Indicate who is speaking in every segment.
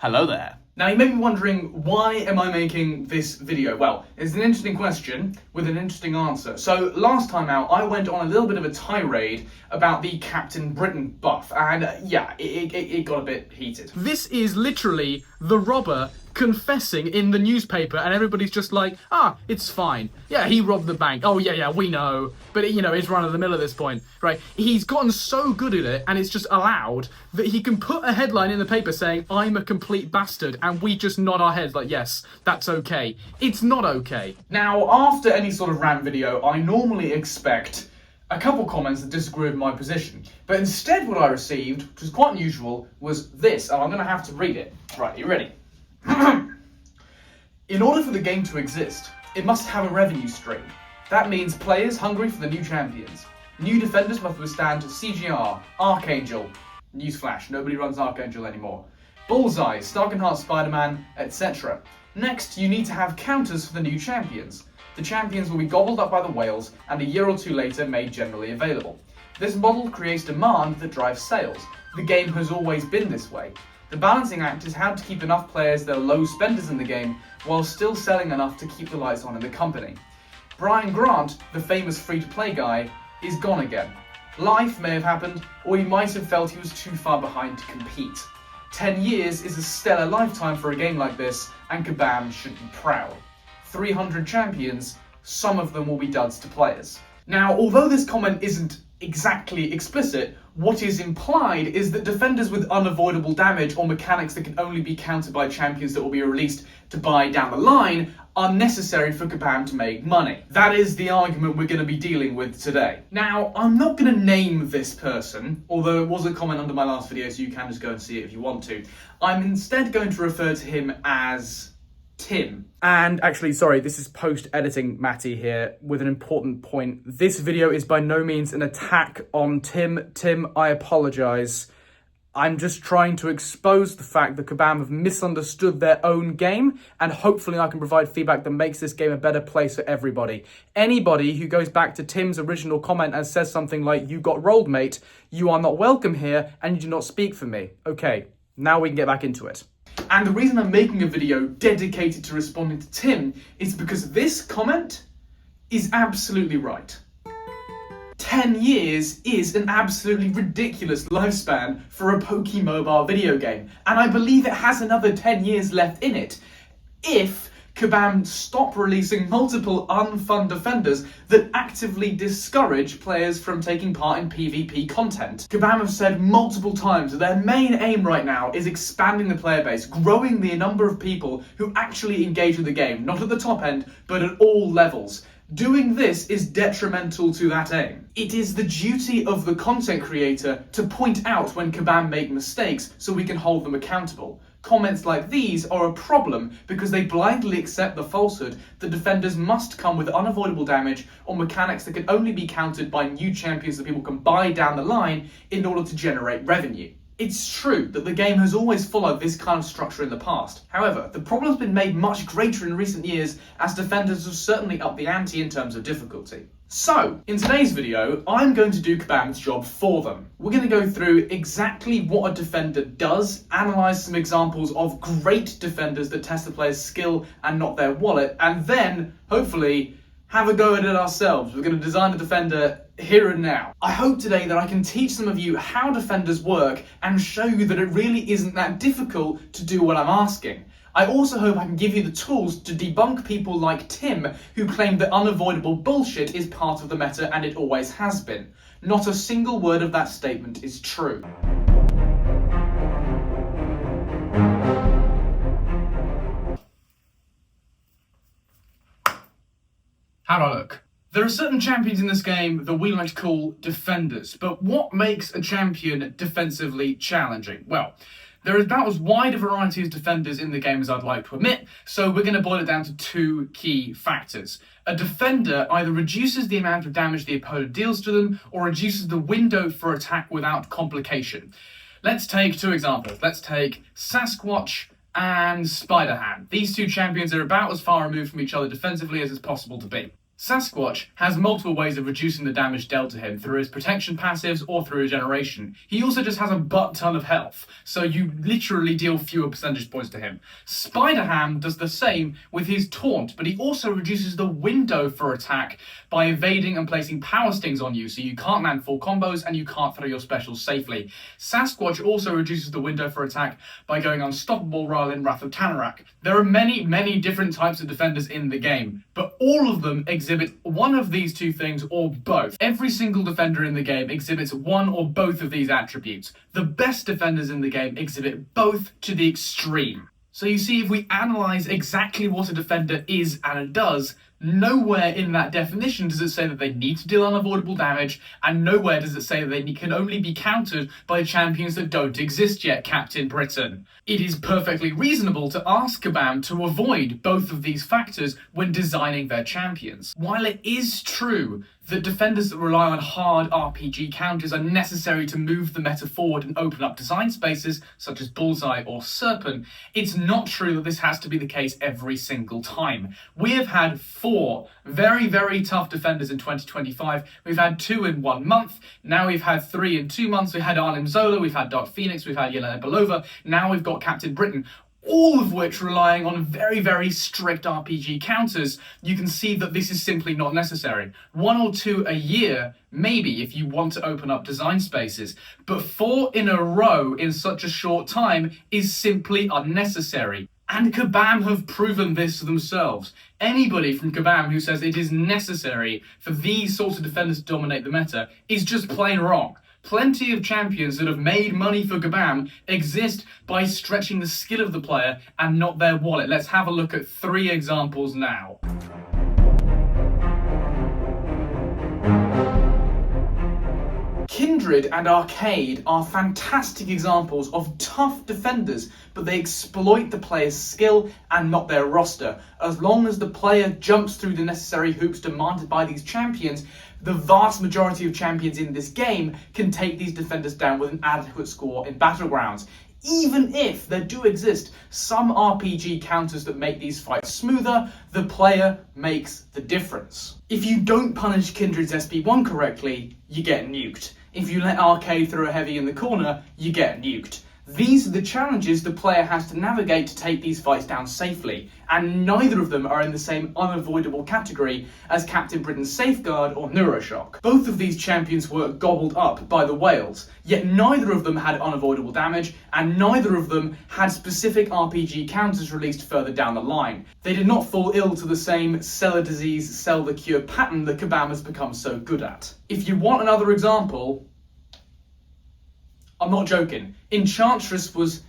Speaker 1: Hello there. Now you may be wondering, why am I making this video? Well, it's an interesting question with an interesting answer. So last time out, I went on a little bit of a tirade about the Captain Britain buff, and it got a bit heated. This is literally the robber confessing in the newspaper, and everybody's just like, it's fine. Yeah, he robbed the bank. Oh yeah, we know. But it's run of the mill at this point, right? He's gotten so good at it, and it's just allowed, that he can put a headline in the paper saying, I'm a complete bastard, and we just nod our heads like, yes, that's okay. It's not okay. Now, after any sort of rant video, I normally expect a couple comments that disagree with my position. But instead what I received, which was quite unusual, was this, and I'm going to have to read it. Right, you ready? In order for the game to exist, it must have a revenue stream. That means players hungry for the new champions. New defenders must withstand CGR, Archangel. Newsflash, nobody runs Archangel anymore. Bullseye, Starkenheart Spider-Man, etc. Next, you need to have counters for the new champions. The champions will be gobbled up by the whales and a year or two later made generally available. This model creates demand that drives sales. The game has always been this way. The balancing act is how to keep enough players that are low spenders in the game while still selling enough to keep the lights on in the company. Brian Grant, the famous free-to-play guy, is gone again. Life may have happened, or he might have felt he was too far behind to compete. 10 years is a stellar lifetime for a game like this, and Kabam should be proud. 300 champions, some of them will be duds to players. Now, although this comment isn't exactly explicit, what is implied is that defenders with unavoidable damage or mechanics that can only be countered by champions that will be released to buy down the line are necessary for Kabam to make money. That is the argument we're going to be dealing with today. Now, I'm not going to name this person, although it was a comment under my last video, so you can just go and see it if you want to. I'm instead going to refer to him as Tim. And actually, sorry, this is post-editing Matty here with an important point. This video is by no means an attack on Tim. Tim, I apologise. I'm just trying to expose the fact that Kabam have misunderstood their own game, and hopefully I can provide feedback that makes this game a better place for everybody. Anybody who goes back to Tim's original comment and says something like, you got rolled, mate, you are not welcome here, and you do not speak for me. Okay, now we can get back into it. And the reason I'm making a video dedicated to responding to Tim is because this comment is absolutely right. 10 years is an absolutely ridiculous lifespan for a Pokemobile video game, and I believe it has another 10 years left in it if Kabam stop releasing multiple unfun defenders that actively discourage players from taking part in PvP content. Kabam have said multiple times that their main aim right now is expanding the player base, growing the number of people who actually engage with the game, not at the top end, but at all levels. Doing this is detrimental to that aim. It is the duty of the content creator to point out when Kabam make mistakes so we can hold them accountable. Comments like these are a problem because they blindly accept the falsehood that defenders must come with unavoidable damage or mechanics that can only be countered by new champions that people can buy down the line in order to generate revenue. It's true that the game has always followed this kind of structure in the past. However, the problem's been made much greater in recent years as defenders have certainly upped the ante in terms of difficulty. So, in today's video, I'm going to do Kabam's job for them. We're going to go through exactly what a defender does, analyse some examples of great defenders that test the player's skill and not their wallet, and then, hopefully, have a go at it ourselves. We're going to design a defender here and now. I hope today that I can teach some of you how defenders work and show you that it really isn't that difficult to do what I'm asking. I also hope I can give you the tools to debunk people like Tim who claim that unavoidable bullshit is part of the meta and it always has been. Not a single word of that statement is true. How do I look? There are certain champions in this game that we like to call defenders, but what makes a champion defensively challenging? Well, there is about as wide a variety of defenders in the game as I'd like to admit, so we're going to boil it down to two key factors. A defender either reduces the amount of damage the opponent deals to them, or reduces the window for attack without complication. Let's take two examples. Let's take Sasquatch and Spider-Ham. These two champions are about as far removed from each other defensively as it's possible to be. Sasquatch has multiple ways of reducing the damage dealt to him through his protection passives or through regeneration. He also just has a butt ton of health, so you literally deal fewer percentage points to him. Spider-Ham does the same with his taunt, but he also reduces the window for attack by evading and placing power stings on you, so you can't land full combos and you can't throw your specials safely. Sasquatch also reduces the window for attack by going unstoppable rather than Wrath of Tanarak. There are many different types of defenders in the game, but all of them exhibit one of these two things or both. Every single defender in the game exhibits one or both of these attributes. The best defenders in the game exhibit both to the extreme. So you see, if we analyse exactly what a defender is and it does, nowhere in that definition does it say that they need to deal unavoidable damage, and nowhere does it say that they can only be countered by champions that don't exist yet, Captain Britain. It is perfectly reasonable to ask Kabam to avoid both of these factors when designing their champions. While it is true that defenders that rely on hard RPG counters are necessary to move the meta forward and open up design spaces, such as Bullseye or Serpent, it's not true that this has to be the case every single time. We have had 4 very tough defenders in 2025. We've had 2 in 1 month. Now we've had 3 in 2 months. We've had Arnim Zola, we've had Dark Phoenix, we've had Yelena Belova. Now we've got Captain Britain. All of which relying on very strict RPG counters. You can see that this is simply not necessary. 1 or 2 a year, maybe, if you want to open up design spaces, but 4 in a row in such a short time is simply unnecessary. And Kabam have proven this themselves. Anybody from Kabam who says it is necessary for these sorts of defenders to dominate the meta is just plain wrong. Plenty of champions that have made money for Kabam exist by stretching the skill of the player and not their wallet. Let's have a look at 3 examples now. Kindred and Arcade are fantastic examples of tough defenders, but they exploit the player's skill and not their roster. As long as the player jumps through the necessary hoops demanded by these champions, the vast majority of champions in this game can take these defenders down with an adequate score in Battlegrounds. Even if there do exist some RPG counters that make these fights smoother, the player makes the difference. If you don't punish Kindred's SP1 correctly, you get nuked. If you let Arcade throw a heavy in the corner, you get nuked. These are the challenges the player has to navigate to take these fights down safely, and neither of them are in the same unavoidable category as Captain Britain's Safeguard or Neuroshock. Both of these champions were gobbled up by the whales, yet neither of them had unavoidable damage, and neither of them had specific RPG counters released further down the line. They did not fall ill to the same sell a disease, sell the cure pattern that Kabam has become so good at. If you want another example, I'm not joking. Enchantress was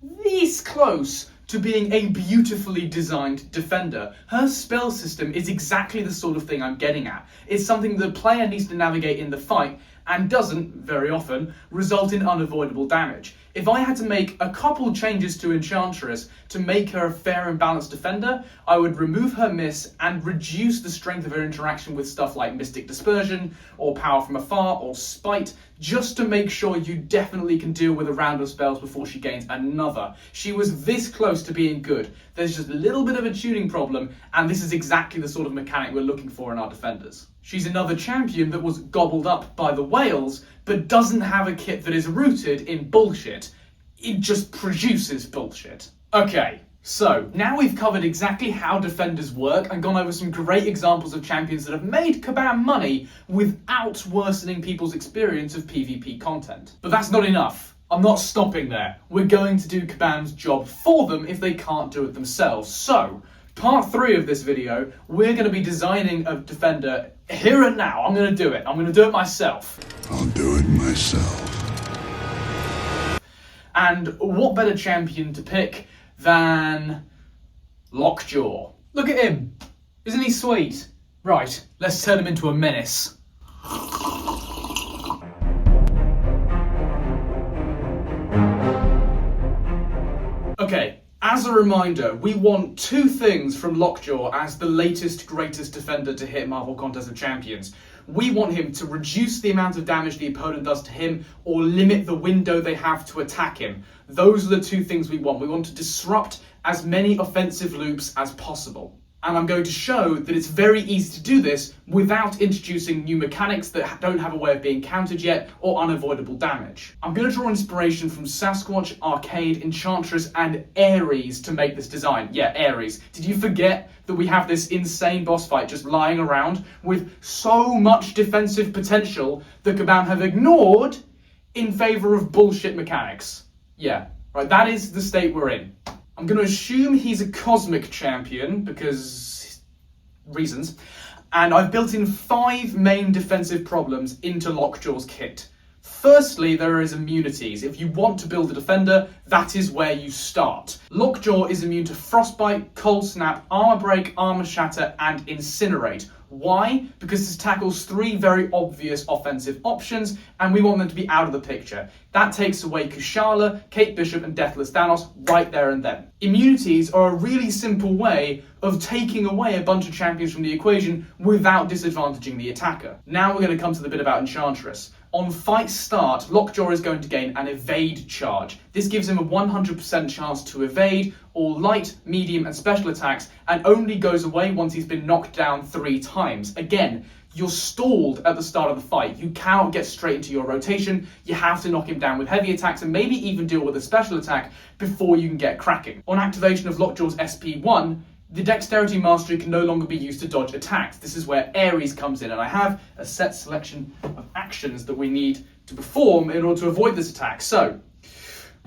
Speaker 1: this close to being a beautifully designed defender. Her spell system is exactly the sort of thing I'm getting at. It's something the player needs to navigate in the fight and doesn't, very often, result in unavoidable damage. If I had to make a couple changes to Enchantress to make her a fair and balanced defender, I would remove her miss and reduce the strength of her interaction with stuff like Mystic Dispersion, or Power from Afar, or Spite, just to make sure you definitely can deal with a round of spells before she gains another. She was this close to being good. There's just a little bit of a tuning problem, and this is exactly the sort of mechanic we're looking for in our defenders. She's another champion that was gobbled up by the whales, but doesn't have a kit that is rooted in bullshit. It just produces bullshit. Okay, so now we've covered exactly how defenders work and gone over some great examples of champions that have made Kabam money without worsening people's experience of PvP content. But that's not enough. I'm not stopping there. We're going to do Kabam's job for them if they can't do it themselves. So, part 3 of this video, we're going to be designing a defender here and now. I'm going to do it. I'm going to do it myself.
Speaker 2: I'll do it myself.
Speaker 1: And what better champion to pick than Lockjaw? Look at him. Isn't he sweet? Right, let's turn him into a menace. Okay, as a reminder, we want 2 things from Lockjaw as the latest, greatest defender to hit Marvel Contest of Champions. We want him to reduce the amount of damage the opponent does to him or limit the window they have to attack him. Those are the 2 things we want. We want to disrupt as many offensive loops as possible. And I'm going to show that it's very easy to do this without introducing new mechanics that don't have a way of being countered yet or unavoidable damage. I'm going to draw inspiration from Sasquatch, Arcade, Enchantress and Ares to make this design. Yeah, Ares. Did you forget that we have this insane boss fight just lying around with so much defensive potential that Kabam have ignored in favour of bullshit mechanics? Yeah, right, that is the state we're in. I'm going to assume he's a cosmic champion because reasons, and I've built in 5 main defensive problems into Lockjaw's kit. Firstly, there is immunities. If you want to build a defender, that is where you start. Lockjaw is immune to Frostbite, Cold Snap, Armor Break, Armor Shatter, and Incinerate. Why? Because this tackles 3 very obvious offensive options, and we want them to be out of the picture. That takes away Kushala, Kate Bishop, and Deathless Thanos right there and then. Immunities are a really simple way of taking away a bunch of champions from the equation without disadvantaging the attacker. Now we're going to come to the bit about Enchantress. On fight start, Lockjaw is going to gain an evade charge. This gives him a 100% chance to evade all light, medium and special attacks, and only goes away once he's been knocked down 3 times. Again, you're stalled at the start of the fight. You cannot get straight into your rotation. You have to knock him down with heavy attacks and maybe even deal with a special attack before you can get cracking. On activation of Lockjaw's SP1, the Dexterity Mastery can no longer be used to dodge attacks. This is where Ares comes in, and I have a set selection of actions that we need to perform in order to avoid this attack. So,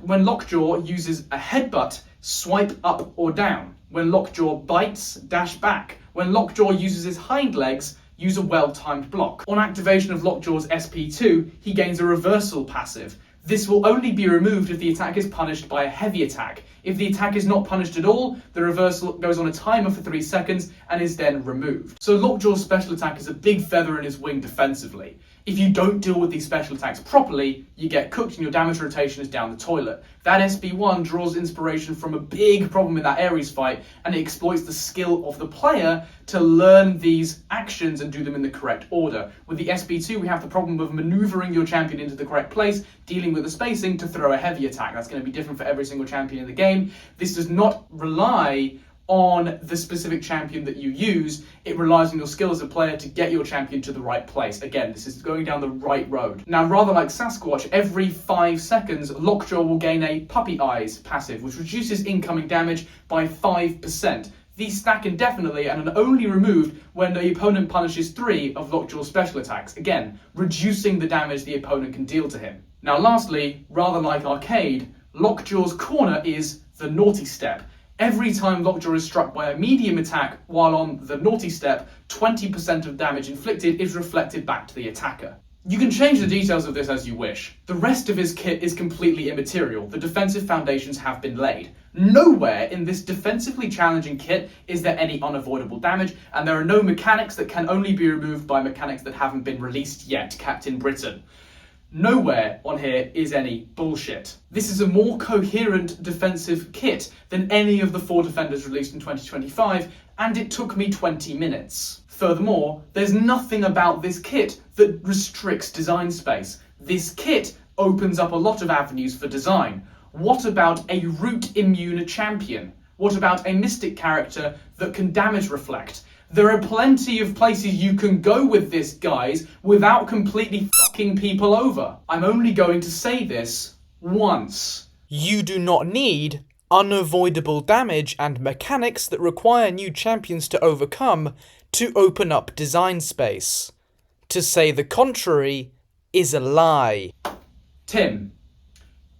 Speaker 1: when Lockjaw uses a headbutt, swipe up or down. When Lockjaw bites, dash back. When Lockjaw uses his hind legs, use a well-timed block. On activation of Lockjaw's SP2, he gains a reversal passive. This will only be removed if the attack is punished by a heavy attack. If the attack is not punished at all, the reversal goes on a timer for 3 seconds and is then removed. So Lockjaw's special attack is a big feather in his wing defensively. If you don't deal with these special attacks properly, you get cooked and your damage rotation is down the toilet. That SB1 draws inspiration from a big problem in that Ares fight, and it exploits the skill of the player to learn these actions and do them in the correct order. With the SB2, we have the problem of maneuvering your champion into the correct place, dealing with the spacing to throw a heavy attack. That's going to be different for every single champion in the game. This does not rely on the specific champion that you use. It relies on your skill as a player to get your champion to the right place. Again, this is going down the right road. Now, rather like Sasquatch, every 5 seconds, Lockjaw will gain a Puppy Eyes passive, which reduces incoming damage by 5%. These stack indefinitely and are only removed when the opponent punishes 3 of Lockjaw's special attacks, again, reducing the damage the opponent can deal to him. Now, lastly, rather like Arcade, Lockjaw's corner is the Naughty Step. Every time Lockjaw is struck by a medium attack while on the Naughty Step, 20% of damage inflicted is reflected back to the attacker. You can change the details of this as you wish. The rest of his kit is completely immaterial. The defensive foundations have been laid. Nowhere in this defensively challenging kit is there any unavoidable damage, and there are no mechanics that can only be removed by mechanics that haven't been released yet, Captain Britain. Nowhere on here is any bullshit. This is a more coherent defensive kit than any of the 4 defenders released in 2025, and it took me 20 minutes. Furthermore, there's nothing about this kit that restricts design space. This kit opens up a lot of avenues for design. What about a root immune champion? What about a mystic character that can damage reflect? There are plenty of places you can go with this, guys, without completely fucking people over. I'm only going to say this once.
Speaker 3: You do not need unavoidable damage and mechanics that require new champions to overcome to open up design space. To say the contrary is a lie.
Speaker 1: Tim,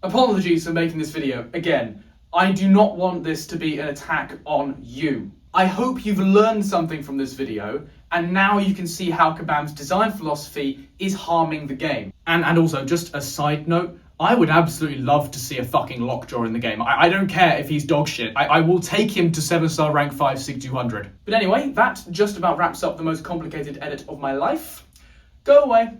Speaker 1: apologies for making this video. Again, I do not want this to be an attack on you. I hope you've learned something from this video, and now you can see how Kabam's design philosophy is harming the game. And also, just a side note, I would absolutely love to see a fucking Lockjaw in the game. I don't care if he's dog shit. I will take him to 7-star rank 5 Sig 200. But anyway, that just about wraps up the most complicated edit of my life. Go away.